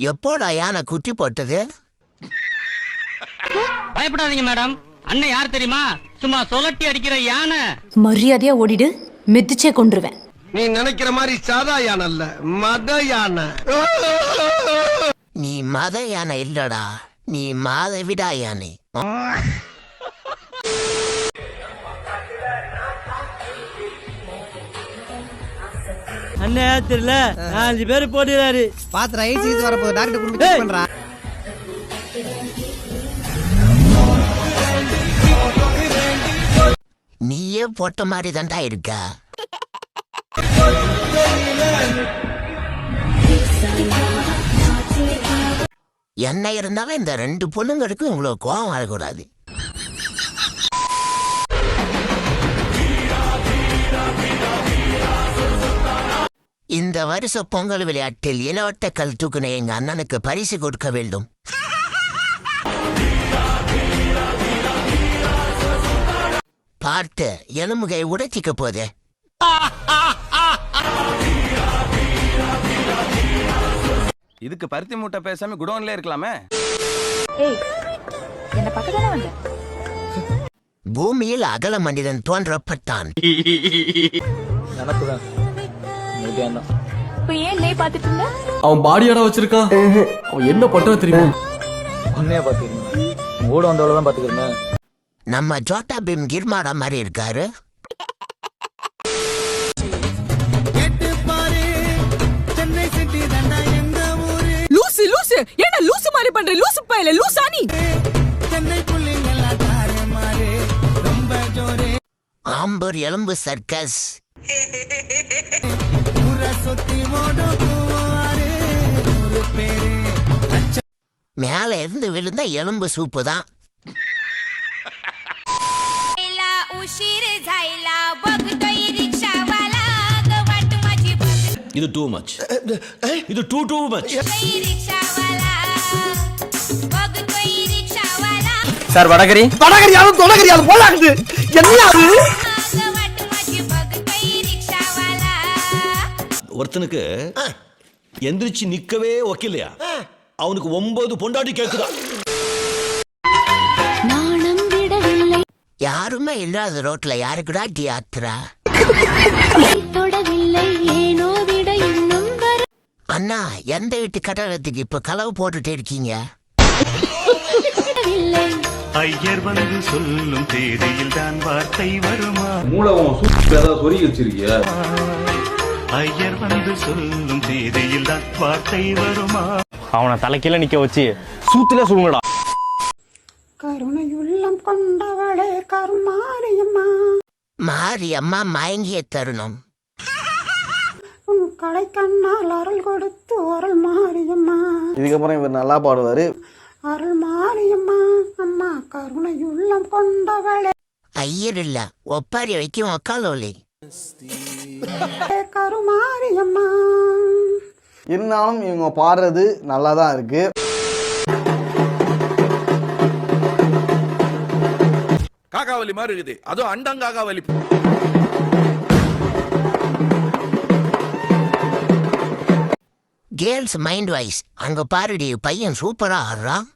எப்போடா யானை குட்டி போட்டது? பயப்படாதீங்க மேடம், அண்ணன் யார் தெரியுமா? சும்மா சொலட்டி அடிக்கிற யானை. மரியாதையா ஓடிடு, மெதிச்சே கொன்றுவேன். நீ நினைக்கிற மாதிரி சாதா யானை இல்ல, மத யானை. நீ மத யானை இல்லடா, நீ மாதவிடா யானை. அண்ணே தெரியல, 5 பேர் போடுறாரு. பாத்து ஐசி வரப்போகுது, டாக்டர் குடும்பம் செக் பண்றா. நீயே போட்ட மாதிரி தான்டா இருக்க. என்ன இருந்தாலும் இந்த 2 பொண்ணுங்களுக்கும் இவ்வளவு கோபம் வரக்கூடாது. இந்த வருஷ பொங்கல் விளையாட்டில் இளவட்ட கல் தூக்குன எங்க அண்ணனுக்கு பரிசு கொடுக்க வேண்டும். பார்த்து எலும்புகை உடைச்சிக்க போதே. இதுக்கு பருத்தி மூட்டை பேசாம குடோன்ல இருக்கலாமே. பூமியில் அகல மனிதன் தோன்றப்பட்டான். அவன் பாடியாடா வச்சிருக்கான். அவன் என்ன பண்றா தெரியுமா? கூட வந்தவளதான் பாத்துக்கிறேன். நம்ம ஜோட்டா பீம் கிர்மாடா மாதிரி இருக்காரு. லூசு லூசு, என்ன லூசு மாதிரி பண்ற? லூசு பையல, லூசா நீ? ஆம்பர் எலும்பு சர்க்கஸ். மேல இருந்து விழுந்த எலும்பு சூப்பு தான். இது டூ மச். இது டூ மச். சார் வடகரி வடகரியாலும் தொடகரியாலும் போலாகுது. என்ன ஒருத்தனுக்கு எந்திரிச்சு நிக்கவே ஒக்கில்லையா, அவனுக்கு 9 பொண்டாட்டி கேக்குதா. யாருமே இல்லாத ரோட்ல யாருக்குடா டீ ஆத்துறா? அண்ணா, எந்த வீட்டு கட்டடத்துக்கு இப்ப களவு போட்டுட்டு இருக்கீங்க? ஐயர் வந்து சொல்லும் தேதியில் தான் வார்த்தை வருமா? மூலவன் ஏதாவது சொருகி வச்சிருக்கிய? ஐயர் வந்து சொல்லும் தேதியில் தான் வார்த்தை வருமா? அவனை தலைக்கீழ நிக்க வச்சு சூத்துல சொல்லுங்கடா. கருணையுள்ளம் கொண்டவளே கருமாரியம்மா, மாரியம்மா மயங்கிய தருணம். உன் கடை கண்ணால் அருள் கொடுத்து அருள் மாரியம்மா. இதுக்கப்புறம் இவர் நல்லா பாடுவாரு. அருள் மாரியம்மா, அம்மா கருணையுள்ளம் கொண்டவளே. ஐயர் இல்ல, ஒப்பாரி வைக்கும் ஒக்காலோலி. கருமாரியம்மா. இருந்தாலும் இவங்க பாடுறது நல்லா தான் இருக்கு. காக்காவலி மாதிரி இருக்குது, அதுவும் அண்டங்காக்காவலி. Girls mind voice. அங்க பாருடி, பையன் சூப்பரா ஆடுறான்.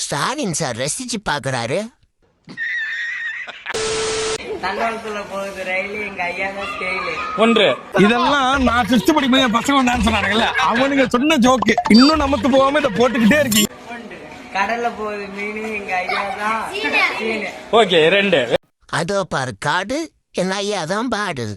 ஸ்டாலின் சார் ரசிச்சு பாக்குறாரு. இதெல்லாம் நான் 6th படிக்கும்போது என் பசங்க டான்ஸ் சொன்னாங்கல்ல, அவனுங்க சொன்ன ஜோக்கு இன்னும் நமக்கு போகாம இதை போட்டுக்கிட்டே இருக்கீங்க. கடல்ல போகுது மீன், எங்க ஐயா தான். ஓகே 2. அதோ பாரு காடு, என் ஐயா தான் பாடு.